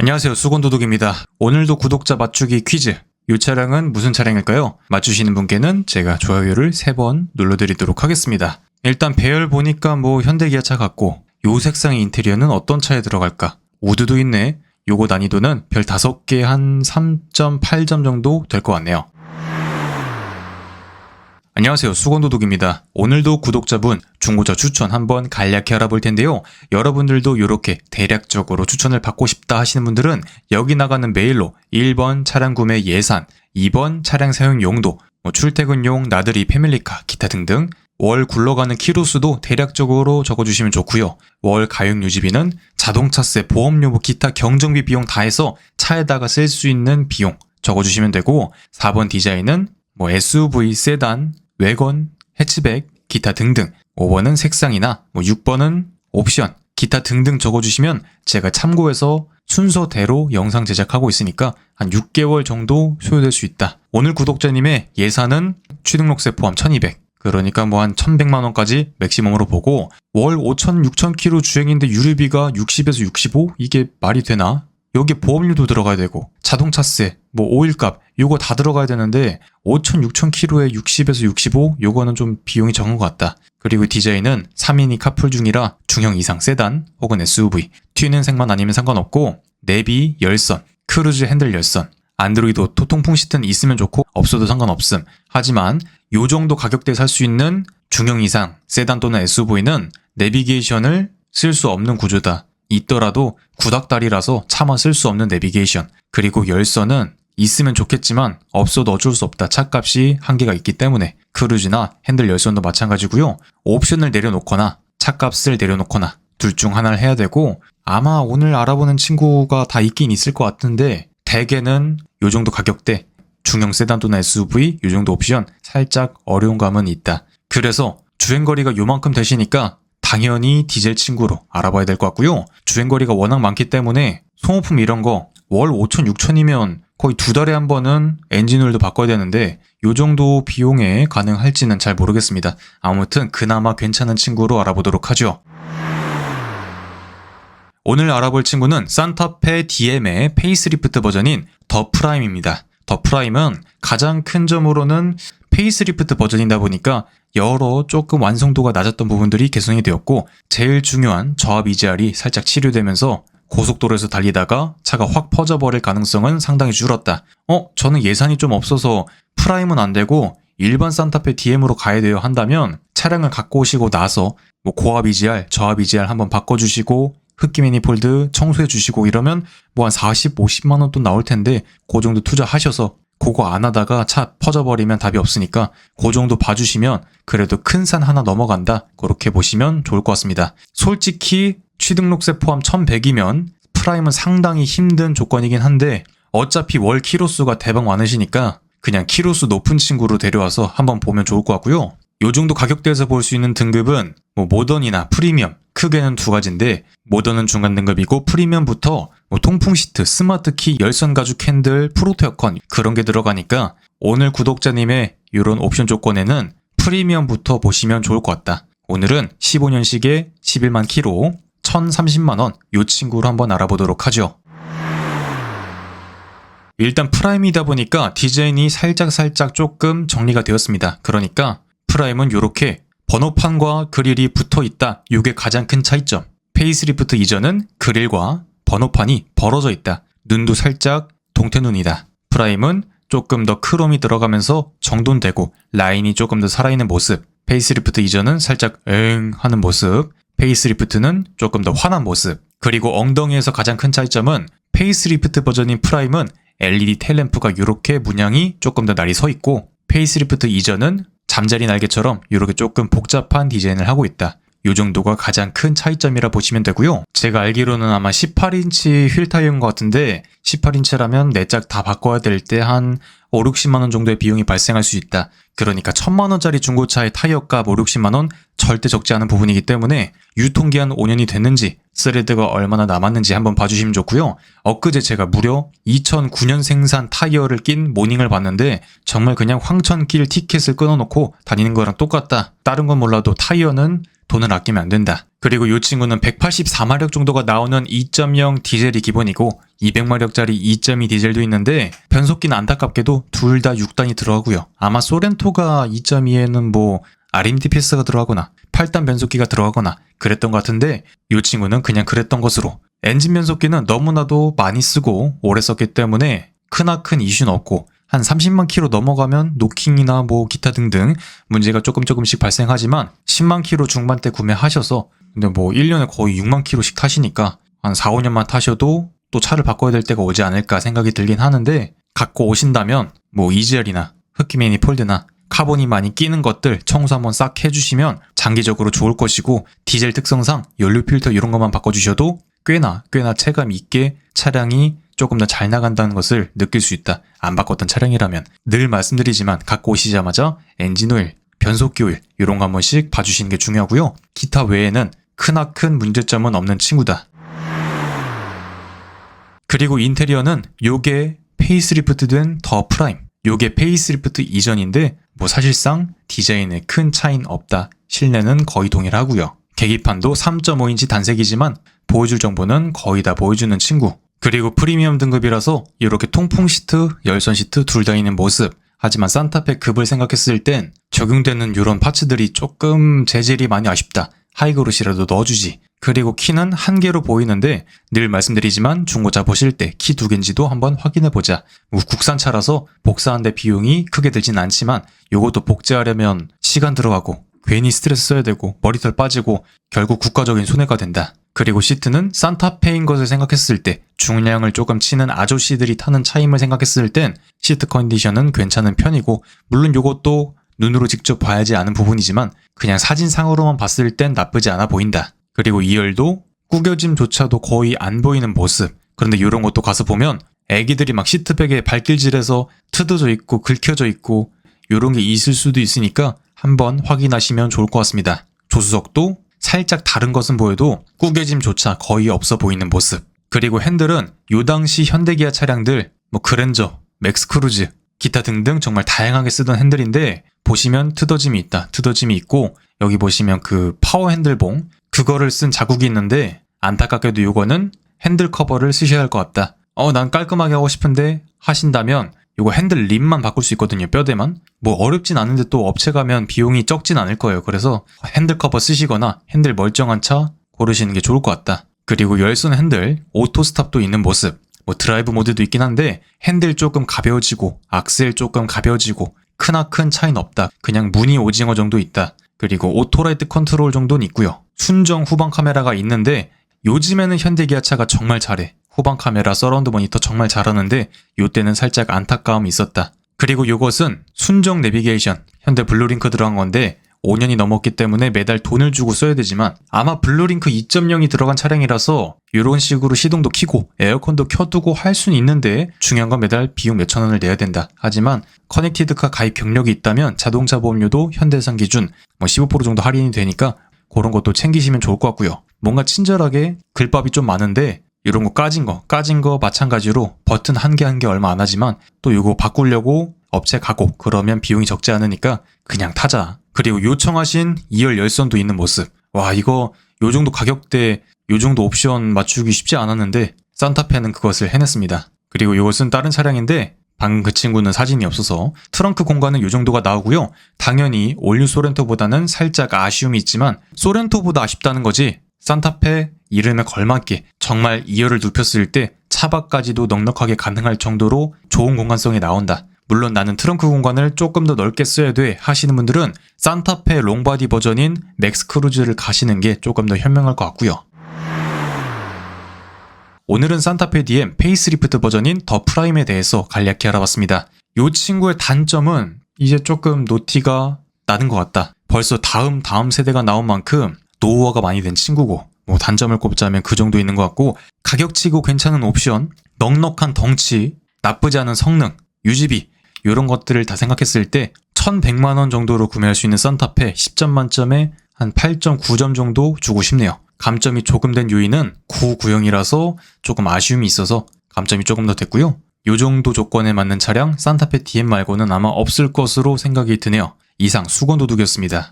안녕하세요, 수건도둑입니다. 오늘도 구독자 맞추기 퀴즈. 이 차량은 무슨 차량일까요? 맞추시는 분께는 제가 좋아요를 3번 눌러드리도록 하겠습니다. 일단 배열 보니까 현대기아차 같고, 요 색상의 인테리어는 어떤 차에 들어갈까? 우드도 있네. 요거 난이도는 별 5개 한 3.8점 정도 될 것 같네요. 안녕하세요, 수건도둑입니다. 오늘도 구독자분 중고차 추천 한번 간략히 알아볼 텐데요. 여러분들도 이렇게 대략적으로 추천을 받고 싶다 하시는 분들은 여기 나가는 메일로 1번 차량 구매 예산, 2번 차량 사용 용도, 출퇴근용, 나들이, 패밀리카, 기타 등등 월 굴러가는 키로수도 대략적으로 적어주시면 좋고요. 월 가용 유지비는 자동차세, 보험료, 기타 경정비 비용 다 해서 차에다가 쓸 수 있는 비용 적어주시면 되고, 4번 디자인은 SUV, 세단, 외건, 해치백, 기타 등등, 5번은 색상이나 6번은 옵션, 기타 등등 적어주시면 제가 참고해서 순서대로 영상 제작하고 있으니까 한 6개월 정도 소요될 수 있다. 오늘 구독자님의 예산은 취등록세 포함 1200, 그러니까 한 1100만원까지 맥시멈으로 보고, 월 5000, 6000km 주행인데 유류비가 60에서 65? 이게 말이 되나? 여기 보험료도 들어가야 되고, 자동차세, 오일값, 요거 다 들어가야 되는데 5000, 6000km에 60에서 65? 요거는 좀 비용이 적은 것 같다. 그리고 디자인은 3인이 카풀 중이라 중형 이상 세단 혹은 SUV, 튀는 색만 아니면 상관없고, 내비, 열선, 크루즈 핸들 열선, 안드로이드 오토, 통풍 시트는 있으면 좋고 없어도 상관없음. 하지만 요 정도 가격대에 살 수 있는 중형 이상 세단 또는 SUV는 내비게이션을 쓸 수 없는 구조다. 있더라도 구닥다리라서 차만 쓸 수 없는 내비게이션, 그리고 열선은 있으면 좋겠지만 없어도 어쩔 수 없다. 차값이 한계가 있기 때문에. 크루즈나 핸들 열선도 마찬가지고요. 옵션을 내려놓거나 차값을 내려놓거나 둘 중 하나를 해야 되고, 아마 오늘 알아보는 친구가 다 있긴 있을 것 같은데 대개는 요 정도 가격대, 중형 세단 또는 SUV 요 정도 옵션 살짝 어려운 감은 있다. 그래서 주행거리가 요만큼 되시니까 당연히 디젤 친구로 알아봐야 될 것 같고요. 주행거리가 워낙 많기 때문에 소모품 이런 거 월 5천, 6천이면 거의 2달에 한 번은 엔진오일도 바꿔야 되는데 요 정도 비용에 가능할지는 잘 모르겠습니다. 아무튼 그나마 괜찮은 친구로 알아보도록 하죠. 오늘 알아볼 친구는 산타페 DM의 페이스리프트 버전인 더 프라임입니다. 더 프라임은 가장 큰 점으로는 페이스리프트 버전이다 보니까 여러 조금 완성도가 낮았던 부분들이 개선이 되었고, 제일 중요한 저압 EGR이 살짝 치료되면서 고속도로에서 달리다가 차가 확 퍼져버릴 가능성은 상당히 줄었다. 저는 예산이 좀 없어서 프라임은 안 되고 일반 산타페 DM으로 가야 돼요 한다면 차량을 갖고 오시고 나서 고압 EGR, 저압 EGR 한번 바꿔주시고 흡기 매니폴드 청소해 주시고 이러면 한 40, 50만원 돈 나올 텐데, 그 정도 투자하셔서 그거 안 하다가 차 퍼져버리면 답이 없으니까 그 정도 봐주시면 그래도 큰 산 하나 넘어간다, 그렇게 보시면 좋을 것 같습니다. 솔직히 취등록세 포함 1100이면 프라임은 상당히 힘든 조건이긴 한데 어차피 월 키로수가 대박 많으시니까 그냥 키로수 높은 친구로 데려와서 한번 보면 좋을 것 같고요. 요 정도 가격대에서 볼 수 있는 등급은 모던이나 프리미엄, 크게는 2가지인데 모던은 중간 등급이고 프리미엄부터 통풍 시트, 스마트 키, 열선 가죽 핸들, 프로토 에어컨 그런 게 들어가니까 오늘 구독자님의 이런 옵션 조건에는 프리미엄부터 보시면 좋을 것 같다. 오늘은 15년식에 11만 키로 1030만원 요 친구로 한번 알아보도록 하죠. 일단 프라임이다 보니까 디자인이 살짝 조금 정리가 되었습니다. 그러니까 프라임은 이렇게 번호판과 그릴이 붙어있다. 이게 가장 큰 차이점. 페이스리프트 이전은 그릴과 번호판이 벌어져 있다. 눈도 살짝 동태눈이다. 프라임은 조금 더 크롬이 들어가면서 정돈되고 라인이 조금 더 살아있는 모습. 페이스리프트 이전은 살짝 하는 모습. 페이스리프트는 조금 더 환한 모습. 그리고 엉덩이에서 가장 큰 차이점은 페이스리프트 버전인 프라임은 LED 테일램프가 이렇게 문양이 조금 더 날이 서 있고, 페이스리프트 이전은 잠자리 날개처럼 이렇게 조금 복잡한 디자인을 하고 있다. 이 정도가 가장 큰 차이점이라 보시면 되고요. 제가 알기로는 아마 18인치 휠 타이어인 것 같은데 18인치라면 4짝 다 바꿔야 될 때 한 5, 60만원 정도의 비용이 발생할 수 있다. 그러니까 1000만원짜리 중고차의 타이어값 5, 60만원 절대 적지 않은 부분이기 때문에 유통기한 5년이 됐는지 스레드가 얼마나 남았는지 한번 봐주시면 좋고요. 엊그제 제가 무려 2009년 생산 타이어를 낀 모닝을 봤는데 정말 그냥 황천길 티켓을 끊어놓고 다니는 거랑 똑같다. 다른 건 몰라도 타이어는 돈을 아끼면 안 된다. 그리고 이 친구는 184마력 정도가 나오는 2.0 디젤이 기본이고 200마력짜리 2.2 디젤도 있는데 변속기는 안타깝게도 둘 다 6단이 들어가고요. 아마 소렌토가 2.2에는 뭐 RMDPS가 들어가거나 8단 변속기가 들어가거나 그랬던 것 같은데 이 친구는 그냥 그랬던 것으로 엔진 변속기는 너무나도 많이 쓰고 오래 썼기 때문에 크나큰 이슈는 없고 한 30만 킬로 넘어가면 노킹이나 뭐 기타 등등 문제가 조금씩 발생하지만 10만 킬로 중반대 구매하셔서 근데 뭐 1년에 거의 6만 킬로씩 타시니까 한 4, 5년만 타셔도 또 차를 바꿔야 될 때가 오지 않을까 생각이 들긴 하는데 갖고 오신다면 뭐 EGR이나 흡기 매니폴드나 카본이 많이 끼는 것들 청소 한번 싹 해주시면 장기적으로 좋을 것이고 디젤 특성상 연료 필터 이런 것만 바꿔주셔도 꽤나 체감 있게 차량이 조금 더 잘 나간다는 것을 느낄 수 있다. 안 바꿨던 차량이라면 늘 말씀드리지만 갖고 오시자마자 엔진오일, 변속기 오일 이런 거 한 번씩 봐주시는 게 중요하고요. 기타 외에는 크나큰 문제점은 없는 친구다. 그리고 인테리어는 요게 페이스리프트 된 더 프라임, 요게 페이스리프트 이전인데 뭐 사실상 디자인에 큰 차이는 없다. 실내는 거의 동일하고요. 계기판도 3.5인치 단색이지만 보여줄 정보는 거의 다 보여주는 친구. 그리고 프리미엄 등급이라서 이렇게 통풍 시트, 열선 시트 둘 다 있는 모습. 하지만 산타페 급을 생각했을 땐 적용되는 이런 파츠들이 조금 재질이 많이 아쉽다. 하이그로시라도 넣어주지. 그리고 키는 한 개로 보이는데 늘 말씀드리지만 중고차 보실 때 키 두 개인지도 한번 확인해보자. 국산차라서 복사하는데 비용이 크게 들진 않지만 요것도 복제하려면 시간 들어가고 괜히 스트레스 써야 되고 머리털 빠지고 결국 국가적인 손해가 된다. 그리고 시트는 산타페인 것을 생각했을 때 중량을 조금 치는 아저씨들이 타는 차임을 생각했을 땐 시트 컨디션은 괜찮은 편이고 물론 요것도 눈으로 직접 봐야지 아는 부분이지만 그냥 사진상으로만 봤을 땐 나쁘지 않아 보인다. 그리고 2열도 구겨짐조차도 거의 안 보이는 모습. 그런데 이런 것도 가서 보면 애기들이 막 시트백에 발길질해서 트어져 있고 긁혀져 있고 이런 게 있을 수도 있으니까 한번 확인하시면 좋을 것 같습니다. 조수석도 살짝 다른 것은 보여도 구겨짐조차 거의 없어 보이는 모습. 그리고 핸들은 요 당시 현대기아 차량들 뭐 그랜저, 맥스크루즈, 기타 등등 정말 다양하게 쓰던 핸들인데 보시면 트어짐이 있다. 트어짐이 있고 여기 보시면 그 파워 핸들봉 그거를 쓴 자국이 있는데 안타깝게도 요거는 핸들 커버를 쓰셔야 할 것 같다. 난 깔끔하게 하고 싶은데 하신다면 요거 핸들 립만 바꿀 수 있거든요. 뼈대만. 뭐 어렵진 않은데 또 업체 가면 비용이 적진 않을 거예요. 그래서 핸들 커버 쓰시거나 핸들 멀쩡한 차 고르시는 게 좋을 것 같다. 그리고 열선 핸들 오토 스탑도 있는 모습. 뭐 드라이브 모드도 있긴 한데 핸들 조금 가벼워지고 악셀 조금 가벼워지고 크나큰 차이는 없다. 그냥 무늬 오징어 정도 있다. 그리고 오토라이트 컨트롤 정도는 있고요. 순정 후방 카메라가 있는데 요즘에는 현대기아차가 정말 잘해. 후방 카메라, 서라운드 모니터 정말 잘하는데 요때는 살짝 안타까움이 있었다. 그리고 요것은 순정 내비게이션, 현대 블루링크 들어간 건데 5년이 넘었기 때문에 매달 돈을 주고 써야 되지만 아마 블루링크 2.0이 들어간 차량이라서 이런 식으로 시동도 켜고 에어컨도 켜두고 할 수는 있는데 중요한 건 매달 비용 몇천 원을 내야 된다. 하지만 커넥티드카 가입 경력이 있다면 자동차 보험료도 현대산 기준 15% 정도 할인이 되니까 그런 것도 챙기시면 좋을 것 같고요. 뭔가 친절하게 글밥이 좀 많은데 이런 거 까진 거 마찬가지로 버튼 한 개 얼마 안 하지만 또 이거 바꾸려고 업체 가고 그러면 비용이 적지 않으니까 그냥 타자. 그리고 요청하신 2열 열선도 있는 모습. 와 이거 요 정도 가격대 요 정도 옵션 맞추기 쉽지 않았는데 산타페는 그것을 해냈습니다. 그리고 이것은 다른 차량인데 방금 그 친구는 사진이 없어서 트렁크 공간은 요 정도가 나오고요. 당연히 올뉴 소렌토보다는 살짝 아쉬움이 있지만 소렌토보다 아쉽다는 거지 산타페 이름에 걸맞게 정말 2열을 눕혔을 때 차박까지도 넉넉하게 가능할 정도로 좋은 공간성이 나온다. 물론 나는 트렁크 공간을 조금 더 넓게 써야 돼 하시는 분들은 산타페 롱바디 버전인 맥스크루즈를 가시는 게 조금 더 현명할 것 같고요. 오늘은 산타페 DM 페이스리프트 버전인 더 프라임에 대해서 간략히 알아봤습니다. 이 친구의 단점은 이제 조금 노티가 나는 것 같다. 벌써 다음 세대가 나온 만큼 노후화가 많이 된 친구고 뭐 단점을 꼽자면 그 정도 있는 것 같고 가격치고 괜찮은 옵션, 넉넉한 덩치, 나쁘지 않은 성능, 유지비 이런 것들을 다 생각했을 때 1,100만 원 정도로 구매할 수 있는 산타페 10점 만점에 한 8.9점 정도 주고 싶네요. 감점이 조금 된 요인은 9구형이라서 조금 아쉬움이 있어서 감점이 조금 더 됐고요. 요 정도 조건에 맞는 차량 산타페 DM 말고는 아마 없을 것으로 생각이 드네요. 이상 수건도둑이었습니다.